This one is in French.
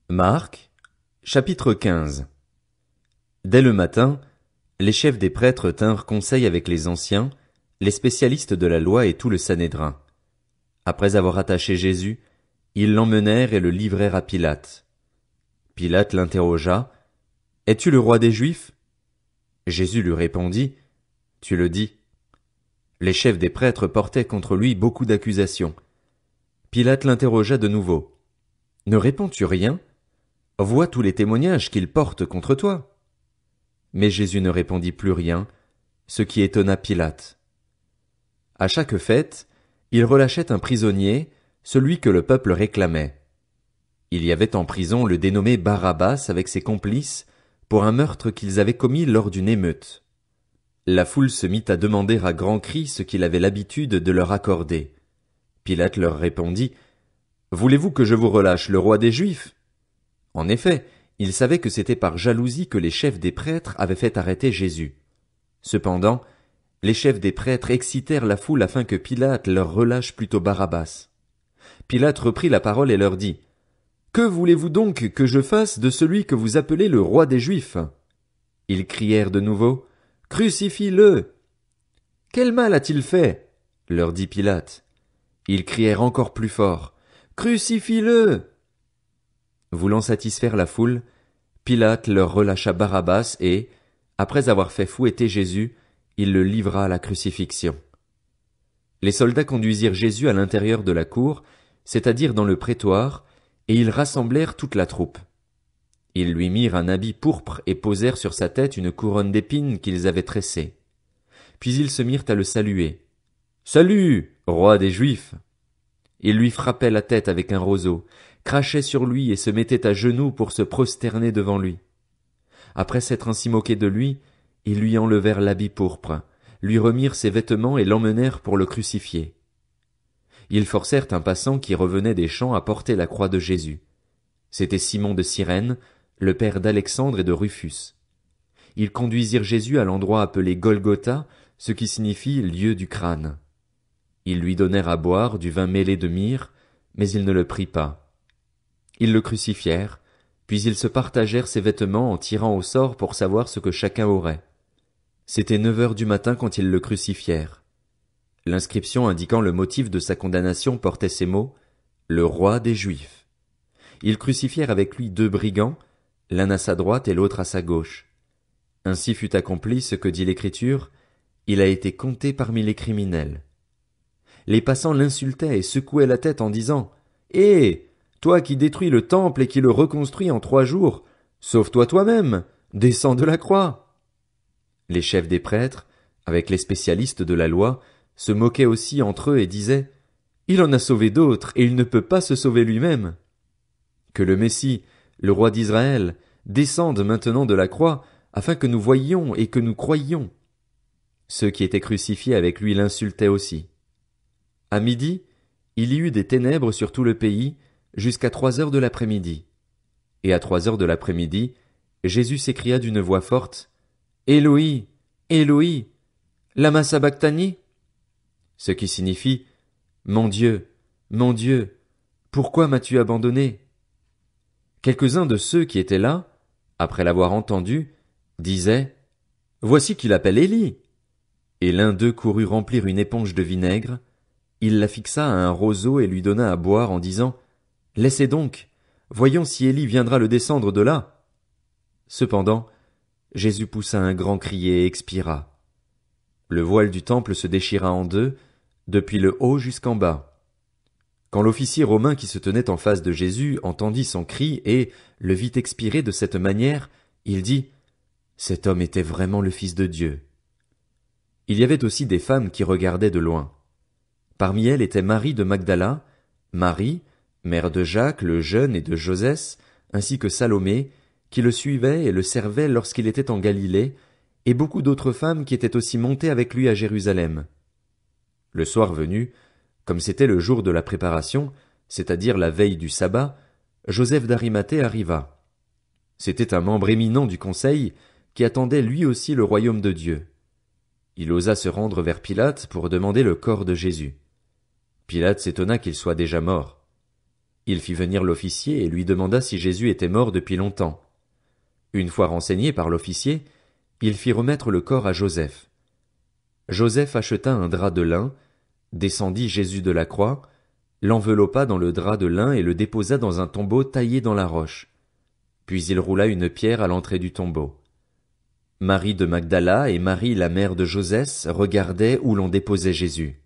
Marc, chapitre 15. Dès le matin, les chefs des prêtres tinrent conseil avec les anciens, les spécialistes de la loi et tout le Sanhédrin. Après avoir attaché Jésus, ils l'emmenèrent et le livrèrent à Pilate. Pilate l'interrogea. « Es-tu le roi des Juifs ?» Jésus lui répondit. « Tu le dis. » Les chefs des prêtres portaient contre lui beaucoup d'accusations. Pilate l'interrogea de nouveau. « Ne réponds-tu rien ? Vois tous les témoignages qu'il porte contre toi. » Mais Jésus ne répondit plus rien, ce qui étonna Pilate. À chaque fête, il relâchait un prisonnier, celui que le peuple réclamait. Il y avait en prison le dénommé Barabbas avec ses complices pour un meurtre qu'ils avaient commis lors d'une émeute. La foule se mit à demander à grands cris ce qu'il avait l'habitude de leur accorder. Pilate leur répondit. « Voulez-vous que je vous relâche le roi des Juifs ?» En effet, il savait que c'était par jalousie que les chefs des prêtres avaient fait arrêter Jésus. Cependant, les chefs des prêtres excitèrent la foule afin que Pilate leur relâche plutôt Barabbas. Pilate reprit la parole et leur dit. « Que voulez-vous donc que je fasse de celui que vous appelez le roi des Juifs ?» Ils crièrent de nouveau. « Crucifie-le !»« Quel mal a-t-il fait ?» leur dit Pilate. Ils crièrent encore plus fort. « Crucifie-le !» Voulant satisfaire la foule, Pilate leur relâcha Barabbas et, après avoir fait fouetter Jésus, il le livra à la crucifixion. Les soldats conduisirent Jésus à l'intérieur de la cour, c'est-à-dire dans le prétoire, et ils rassemblèrent toute la troupe. Ils lui mirent un habit pourpre et posèrent sur sa tête une couronne d'épines qu'ils avaient tressée. Puis ils se mirent à le saluer. « Salut, roi des Juifs !» Ils lui frappaient la tête avec un roseau, crachaient sur lui et se mettaient à genoux pour se prosterner devant lui. Après s'être ainsi moqués de lui, ils lui enlevèrent l'habit pourpre, lui remirent ses vêtements et l'emmenèrent pour le crucifier. Ils forcèrent un passant qui revenait des champs à porter la croix de Jésus. C'était Simon de Cyrène, le père d'Alexandre et de Rufus. Ils conduisirent Jésus à l'endroit appelé Golgotha, ce qui signifie lieu du crâne. Ils lui donnèrent à boire du vin mêlé de myrrhe, mais il ne le prit pas. Ils le crucifièrent, puis ils se partagèrent ses vêtements en tirant au sort pour savoir ce que chacun aurait. C'était 9 heures du matin quand ils le crucifièrent. L'inscription indiquant le motif de sa condamnation portait ces mots, « Le roi des Juifs ». Ils crucifièrent avec lui 2 brigands, l'un à sa droite et l'autre à sa gauche. Ainsi fut accompli ce que dit l'Écriture, « Il a été compté parmi les criminels ». Les passants l'insultaient et secouaient la tête en disant, « Hé, toi qui détruis le temple et qui le reconstruis en 3 jours, sauve-toi toi-même, descends de la croix. » Les chefs des prêtres, avec les spécialistes de la loi, se moquaient aussi entre eux et disaient, « Il en a sauvé d'autres et il ne peut pas se sauver lui-même. » Que le Messie, le roi d'Israël, descende maintenant de la croix, afin que nous voyions et que nous croyions. Ceux qui étaient crucifiés avec lui l'insultaient aussi. À midi, il y eut des ténèbres sur tout le pays, jusqu'à 3 heures de l'après-midi. Et à 3 heures de l'après-midi, Jésus s'écria d'une voix forte, « Éloi, Éloi, lama sabachthani » ce qui signifie, « Mon Dieu, pourquoi m'as-tu abandonné » Quelques-uns de ceux qui étaient là, après l'avoir entendu, disaient, « Voici qu'il appelle Élie. » Et l'un d'eux courut remplir une éponge de vinaigre, il la fixa à un roseau et lui donna à boire en disant, « Laissez donc, voyons si Élie viendra le descendre de là. » Cependant, Jésus poussa un grand cri et expira. Le voile du temple se déchira en 2, depuis le haut jusqu'en bas. Quand l'officier romain qui se tenait en face de Jésus entendit son cri et le vit expirer de cette manière, il dit, « Cet homme était vraiment le Fils de Dieu. » Il y avait aussi des femmes qui regardaient de loin. Parmi elles était Marie de Magdala, Marie, mère de Jacques le jeune et de Josès, ainsi que Salomé, qui le suivait et le servait lorsqu'il était en Galilée, et beaucoup d'autres femmes qui étaient aussi montées avec lui à Jérusalem. Le soir venu, comme c'était le jour de la préparation, c'est-à-dire la veille du sabbat, Joseph d'Arimathée arriva. C'était un membre éminent du conseil qui attendait lui aussi le royaume de Dieu. Il osa se rendre vers Pilate pour demander le corps de Jésus. Pilate s'étonna qu'il soit déjà mort. Il fit venir l'officier et lui demanda si Jésus était mort depuis longtemps. Une fois renseigné par l'officier, il fit remettre le corps à Joseph. Joseph acheta un drap de lin, descendit Jésus de la croix, l'enveloppa dans le drap de lin et le déposa dans un tombeau taillé dans la roche. Puis il roula une pierre à l'entrée du tombeau. Marie de Magdala et Marie la mère de Joseph regardaient où l'on déposait Jésus.